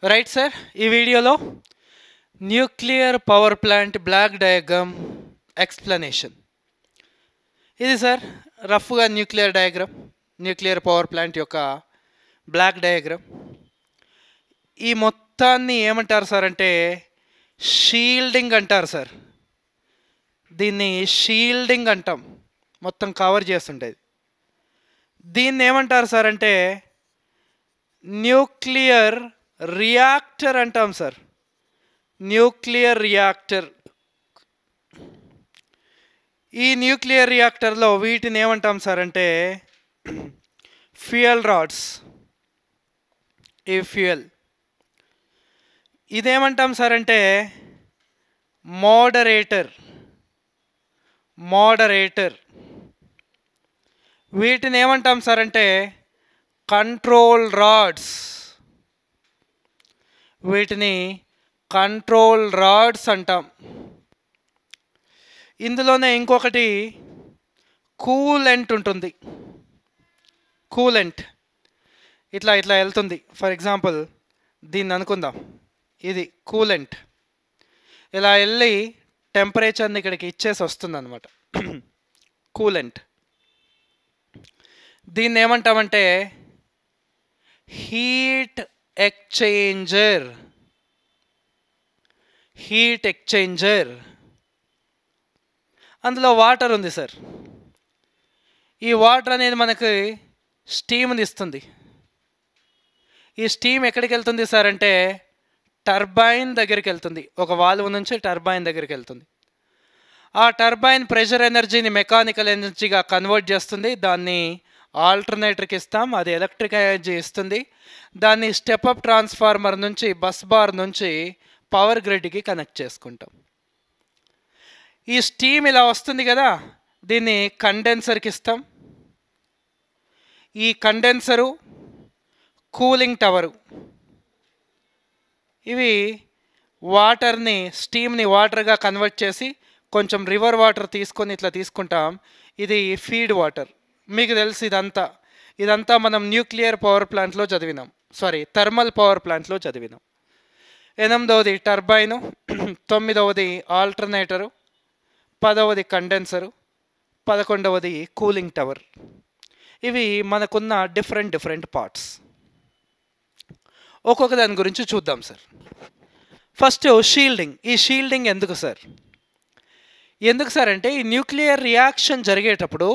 Right sir, ఈ వీడియోలో nuclear power plant block diagram explanation. ఇది సార్ రఫ్గా న్యూక్లియర్ పవర్ ప్లాంట్ యొక్క బ్లాక్ డయాగ్రామ్. ఈ మొత్తాన్ని ఏమంటారు సార్ అంటే షీల్డింగ్ అంటారు సార్. దీన్ని షీల్డింగ్ అంటాం, మొత్తం కవర్ చేస్తుంటుంది. దీన్ని ఏమంటారు సార్ అంటే న్యూక్లియర్ రియాక్టర్ అంటాం సార్. Nuclear reactor. ఈ న్యూక్లియర్ రియాక్టర్లో వీటిని ఏమంటాం సార్ అంటే ఫ్యూయల్ రాడ్స్. ఈ ఫ్యూయల్ ఇదేమంటాం సార్ అంటే మోడరేటర్. వీటిని ఏమంటాం సార్ అంటే కంట్రోల్ రాడ్స్. వీటిని కంట్రోల్ రాడ్స్ అంటాం. ఇందులోనే ఇంకొకటి కూలెంట్ ఉంటుంది. కూలెంట్ ఇట్లా వెళ్తుంది. ఫర్ ఎగ్జాంపుల్ దీన్ని అనుకుందాం, ఇది కూలెంట్. ఇలా వెళ్ళి టెంపరేచర్ని ఇక్కడికి ఇచ్చేసి వస్తుంది అనమాట కూలెంట్. దీన్ని ఏమంటామంటే హీట్ ఎక్స్చేంజర్. అందులో వాటర్ ఉంది సార్. ఈ వాటర్ అనేది మనకి స్టీమ్ని ఇస్తుంది. ఈ స్టీమ్ ఎక్కడికి వెళ్తుంది సార్ అంటే టర్బైన్ దగ్గరికి వెళ్తుంది. ఒక వాల్వ్ నుంచి టర్బైన్ దగ్గరికి వెళ్తుంది. ఆ టర్బైన్ ప్రెషర్ ఎనర్జీని మెకానికల్ ఎనర్జీగా కన్వర్ట్ చేస్తుంది. దాన్ని ఆల్టర్నేటర్కి ఇస్తాం, అది ఎలక్ట్రిక్ ఎనర్జీ ఇస్తుంది. దాన్ని స్టెప్అప్ ట్రాన్స్ఫార్మర్ నుంచి బస్ బార్ నుంచి పవర్ గ్రిడ్కి కనెక్ట్ చేసుకుంటాం. ఈ స్టీమ్ ఇలా వస్తుంది కదా, దీన్ని కండెన్సర్కి ఇస్తాం. ఈ కండెన్సరు, కూలింగ్ టవరు, ఇవి వాటర్ని స్టీమ్ని వాటర్గా కన్వర్ట్ చేసి కొంచెం రివర్ వాటర్ తీసుకొని ఇట్లా తీసుకుంటాం. ఇది ఫీడ్ వాటర్. మీకు తెలుసు ఇదంతా మనం న్యూక్లియర్ పవర్ ప్లాంట్లో చదివినాం, థర్మల్ పవర్ ప్లాంట్లో చదివినాం. 8వది టర్బైను, 9వది ఆల్టర్నేటరు, 10వది కండెన్సరు, 11వది కూలింగ్ టవర్. ఇవి మనకున్న డిఫరెంట్ పార్ట్స్. ఒక్కొక్క దాని గురించి చూద్దాం సార్. First shielding. ఈ షీల్డింగ్ ఎందుకు సార్ అంటే ఈ న్యూక్లియర్ రియాక్షన్ జరిగేటప్పుడు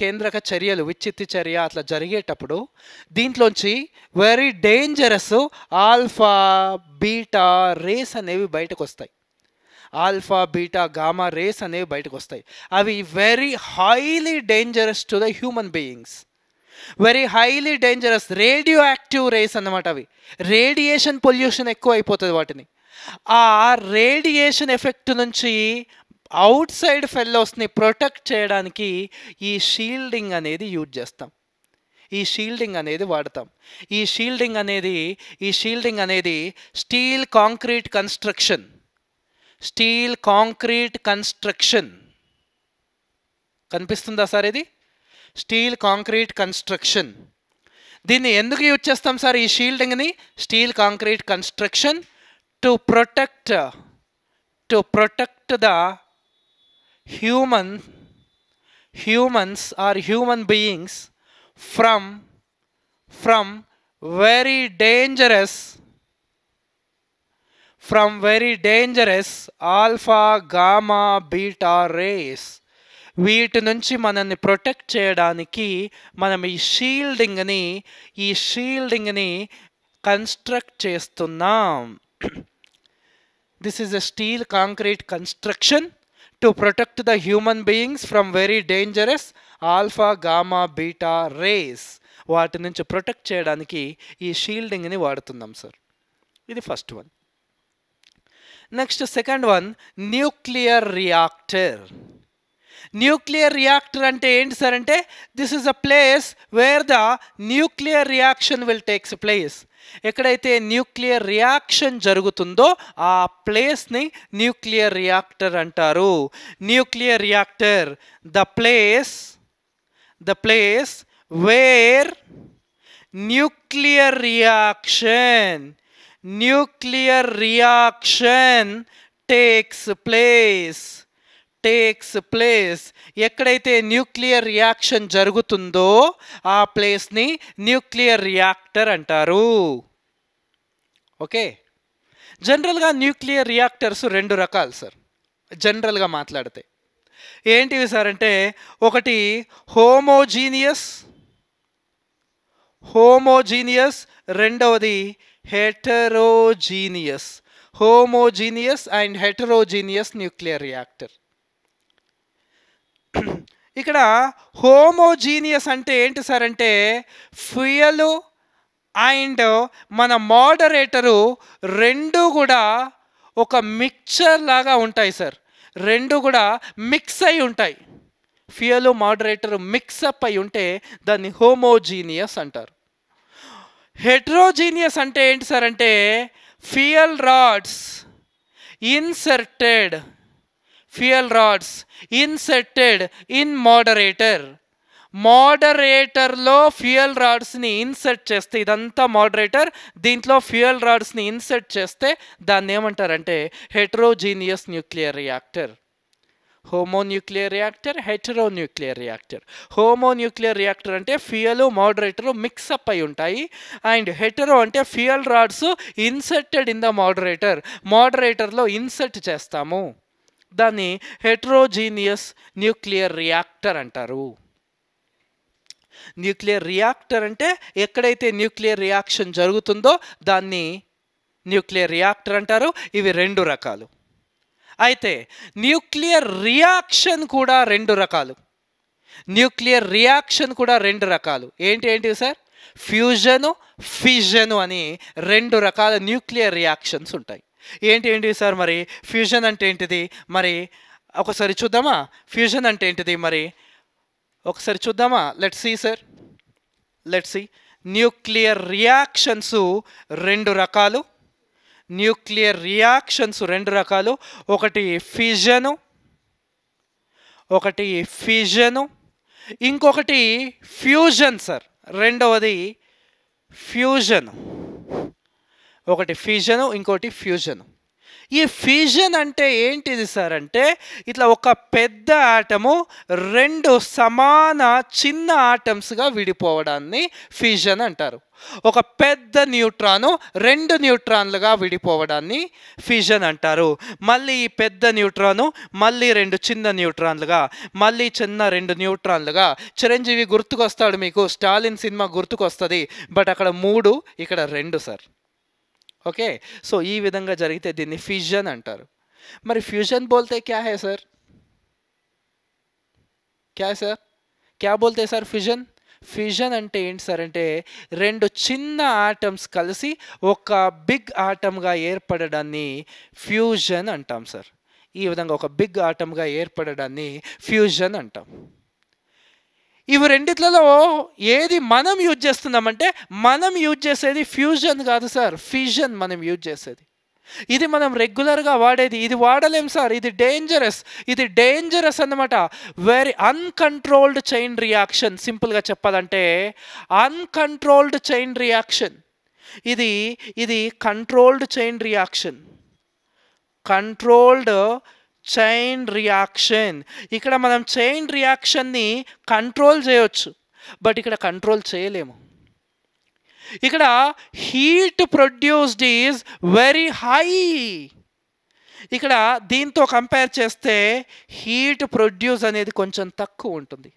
కేంద్రక చర్యలు, విచ్చిత్తి చర్య అట్లా జరిగేటప్పుడు దీంట్లోంచి very dangerous alpha beta rays అనేవి బయటకు వస్తాయి. ఆల్ఫా బీటా గామా రేస్ అనేవి బయటకు వస్తాయి. అవి very highly dangerous to the human beings. Very highly dangerous radioactive rays అన్నమాట. అవి రేడియేషన్ పొల్యూషన్ ఎక్కువ అయిపోతుంది వాటిని. ఆ రేడియేషన్ ఎఫెక్ట్ నుంచి అవుట్ సైడ్ ఫెల్లోస్ని ప్రొటెక్ట్ చేయడానికి ఈ షీల్డింగ్ అనేది యూజ్ చేస్తాం. ఈ షీల్డింగ్ అనేది వాడతాం. ఈ షీల్డింగ్ అనేది స్టీల్ కాంక్రీట్ కన్స్ట్రక్షన్. కనిపిస్తుందా సార్? ఇది స్టీల్ కాంక్రీట్ కన్స్ట్రక్షన్. దీన్ని ఎందుకు యూజ్ చేస్తాం సార్ ఈ షీల్డింగ్ని? Steel concrete construction to protect the humans or human beings from very dangerous alpha gamma beta rays. వీటి నుంచి మనల్ని ప్రొటెక్ట్ చేయడానికి మనం ఈ షీల్డింగ్ని కన్స్ట్రక్ట్ చేస్తున్నాం. This is a steel concrete construction to protect the human beings from very dangerous alpha gamma beta rays. వాటి నుంచి protect చేయడానికి ఈ షీల్డింగ్ని వాడుతున్నాం సార్. ఇది first one. Next second one nuclear reactor. Nuclear reactor అంటే ఏంటి సార్ అంటే this is a place where the nuclear reaction will takes place. ఎక్కడైతే న్యూక్లియర్ రియాక్షన్ జరుగుతుందో ఆ ప్లేస్ని న్యూక్లియర్ రియాక్టర్ అంటారు. Nuclear reactor the place where nuclear reaction. Nuclear reaction takes place. ఎక్కడైతే nuclear reaction జరుగుతుందో ఆ ప్లేస్ని న్యూక్లియర్ రియాక్టర్ అంటారు. ఓకే, జనరల్గా న్యూక్లియర్ రియాక్టర్స్ 2 రకాలు సార్. జనరల్గా మాట్లాడితే ఏంటివి సార్ అంటే, ఒకటి హోమోజీనియస్, రెండవది heterogeneous. Homogeneous and heterogeneous nuclear reactor. ఇక్కడ హోమోజీనియస్ అంటే ఏంటి సార్ అంటే, ఫ్యూయల్ అండ్ మన మోడరేటరు 2 కూడా ఒక మిక్చర్ లాగా ఉంటాయి సార్. 2 కూడా మిక్స్ అయి ఉంటాయి. ఫ్యూయల్ మోడరేటర్ మిక్సప్ అయి ఉంటే దాన్ని హోమోజీనియస్ అంటారు. హెటరోజీనియస్ అంటే ఏంటి సార్ అంటే, ఫ్యూయల్ రాడ్స్ ఇన్సర్టెడ్ ఇన్ మోడరేటర్లో ఫ్యూయల్ రాడ్స్ని ఇన్సర్ట్ చేస్తే, ఇదంతా మోడరేటర్, దీంట్లో ఫ్యూయల్ రాడ్స్ని ఇన్సర్ట్ చేస్తే దాన్ని ఏమంటారంటే heterogeneous nuclear reactor. Homonuclear reactor, heteronuclear reactor. Homonuclear reactor అంటే ఫ్యూయల్ మోడరేటర్ మిక్సప్ అయి ఉంటాయి, అండ్ హెటరో అంటే fuel rods inserted in the మోడరేటర్లో ఇన్సర్ట్ చేస్తాము. దాన్ని హెటరోజీనియస్ న్యూక్లియర్ రియాక్టర్ అంటారు. న్యూక్లియర్ రియాక్టర్ అంటే ఎక్కడైతే న్యూక్లియర్ రియాక్షన్ జరుగుతుందో దాన్ని న్యూక్లియర్ రియాక్టర్ అంటారు. ఇవి 2 రకాలు. అయితే న్యూక్లియర్ రియాక్షన్ కూడా 2 రకాలు. ఏంటివి సార్? ఫ్యూజను అని 2 రకాల న్యూక్లియర్ రియాక్షన్స్ ఉంటాయి. ఏంటివి సార్? మరి ఫ్యూజన్ అంటే ఏంటిది? మరి ఒకసారి చూద్దామా? ఫ్యూజన్ అంటే ఏంటిది మరి ఒకసారి చూద్దామా? Let's see sir, let's see. Nuclear reactions 2 రకాలు. ఒకటి ఫిజను, ఇంకొకటి ఫ్యూజన్ సార్. రెండవది ఫ్యూజన్. ఒకటి ఫిజను, ఇంకోటి ఫ్యూజను. ఈ ఫ్యూజన్ అంటే ఏంటిది సార్ అంటే, ఇట్లా ఒక పెద్ద ఆటము 2 సమాన చిన్న ఆటమ్స్గా విడిపోవడాన్ని ఫ్యూజన్ అంటారు. ఒక పెద్ద న్యూట్రాను 2 న్యూట్రాన్లుగా విడిపోవడాన్ని ఫ్యూజన్ అంటారు. మళ్ళీ ఈ పెద్ద న్యూట్రాను మళ్ళీ 2 చిన్న న్యూట్రాన్లుగా, మళ్ళీ చిన్న 2 న్యూట్రాన్లుగా. చిరంజీవి గుర్తుకొస్తాడు మీకు, స్టాలిన్ సినిమా గుర్తుకొస్తుంది. బట్ అక్కడ 3, ఇక్కడ 2 సార్. ఓకే, సో ఈ విధంగా జరిగితే దీన్ని ఫ్యూజన్ అంటారు. మరి ఫ్యూజన్ బోల్తే క్యా హై సార్? క్యా బోల్తే సార్ ఫ్యూజన్ అంటే ఏంటి సార్ అంటే, 2 చిన్న ఆటమ్స్ కలిసి ఒక బిగ్ ఆటమ్గా ఏర్పడడాన్ని ఫ్యూజన్ అంటాం సార్. ఈ విధంగా ఒక బిగ్ ఆటమ్గా ఏర్పడడాన్ని ఫ్యూజన్ అంటాం. ఇవి రెండిట్లలో ఏది మనం యూజ్ చేస్తున్నామంటే, మనం యూజ్ చేసేది ఫ్యూజన్ కాదు సార్, ఫిజన్ మనం యూజ్ చేసేది. ఇది మనం రెగ్యులర్గా వాడేది. ఇది వాడలేం సార్, ఇది డేంజరస్ అన్నమాట. Very uncontrolled chain reaction. సింపుల్గా చెప్పాలంటే అన్కంట్రోల్డ్ చైన్ రియాక్షన్. ఇది కంట్రోల్డ్ చైన్ రియాక్షన్. ఇక్కడ మనం చైన్ రియాక్షన్ని కంట్రోల్ చేయొచ్చు, బట్ ఇక్కడ కంట్రోల్ చేయలేము. ఇక్కడ heat produced is very high. ఇక్కడ దీంతో కంపేర్ చేస్తే హీట్ ప్రొడ్యూస్ అనేది కొంచెం తక్కువ ఉంటుంది.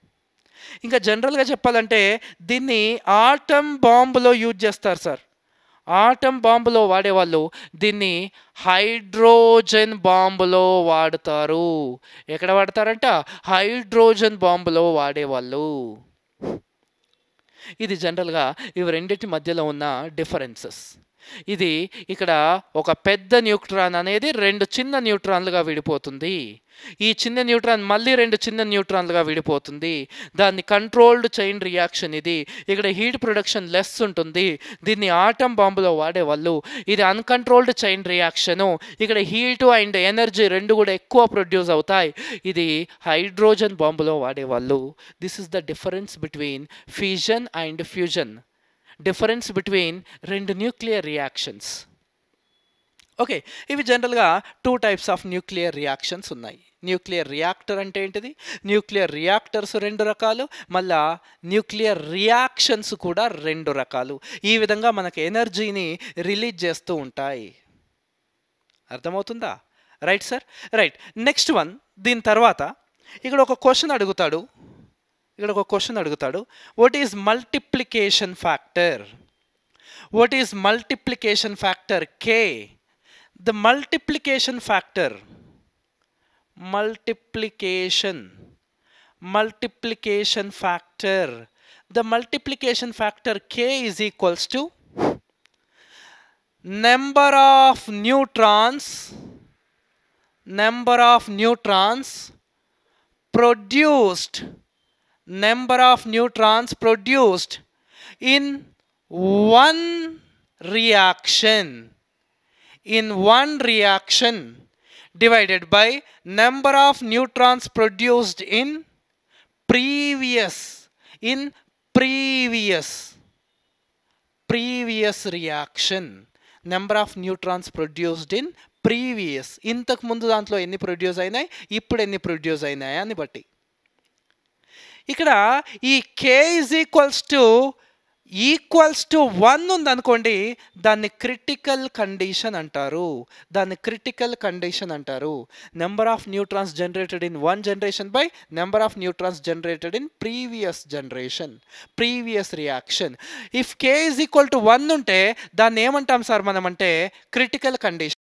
ఇంకా జనరల్గా చెప్పాలంటే దీన్ని ఆటమ్ బాంబులో యూజ్ చేస్తారు సార్. ఆటమ్ బాంబులో వాడేవాళ్ళు దీన్ని హైడ్రోజన్ బాంబులో వాడతారు. ఎక్కడ వాడతారంట? హైడ్రోజన్ బాంబులో వాడేవాళ్ళు. ఇది జనరల్గా ఇవి రెండింటి మధ్యలో ఉన్న డిఫరెన్సెస్. ఇది ఇక్కడ ఒక పెద్ద న్యూట్రాన్ అనేది 2 చిన్న న్యూట్రాన్లుగా విడిపోతుంది. ఈ చిన్న న్యూట్రాన్ మళ్ళీ 2 చిన్న న్యూట్రాన్లుగా విడిపోతుంది. దాన్ని కంట్రోల్డ్ చైన్ రియాక్షన్. ఇది ఇక్కడ హీట్ ప్రొడక్షన్ లెస్ ఉంటుంది. దీన్ని ఆటమ్ బాంబులో వాడేవాళ్ళు. ఇది అన్కంట్రోల్డ్ చైన్ రియాక్షను. ఇక్కడ హీటు అండ్ ఎనర్జీ 2 కూడా ఎక్కువ ప్రొడ్యూస్ అవుతాయి. ఇది హైడ్రోజన్ బాంబులో వాడేవాళ్ళు. This is the difference between fission and fusion. Difference between రెండు న్యూక్లియర్ రియాక్షన్స్. ఓకే, ఇవి జనరల్గా 2 టైప్స్ ఆఫ్ న్యూక్లియర్ రియాక్షన్స్ ఉన్నాయి. న్యూక్లియర్ రియాక్టర్ అంటే ఏంటిది, న్యూక్లియర్ రియాక్టర్స్ 2 రకాలు, మళ్ళా న్యూక్లియర్ రియాక్షన్స్ కూడా 2 రకాలు. ఈ విధంగా మనకు ఎనర్జీని రిలీజ్ చేస్తూ ఉంటాయి. అర్థమవుతుందా? Right sir, right. Next one, దీని తర్వాత ఇక్కడ ఒక క్వశ్చన్ అడుగుతాడు. What is multiplication factor? What is multiplication factor? K. The multiplication factor K is equals to number of neutrons produced in one reaction divided by number of neutrons produced in previous reaction. Number of neutrons produced in previous, ఇంతకు ముందు దాంట్లో ఎన్ని produce అయినాయి, ఇప్పుడు ఎన్ని produce అయినాయి అని బట్టి. ఇక్కడ ఈ K is equals to 1 ఉందనుకోండి, దాన్ని క్రిటికల్ కండిషన్ అంటారు. Number of neutrons generated in one generation by number of neutrons generated in previous reaction. If K is equal to 1 ఉంటే దాన్ని ఏమంటాం సార్ మనం అంటే క్రిటికల్ కండిషన్.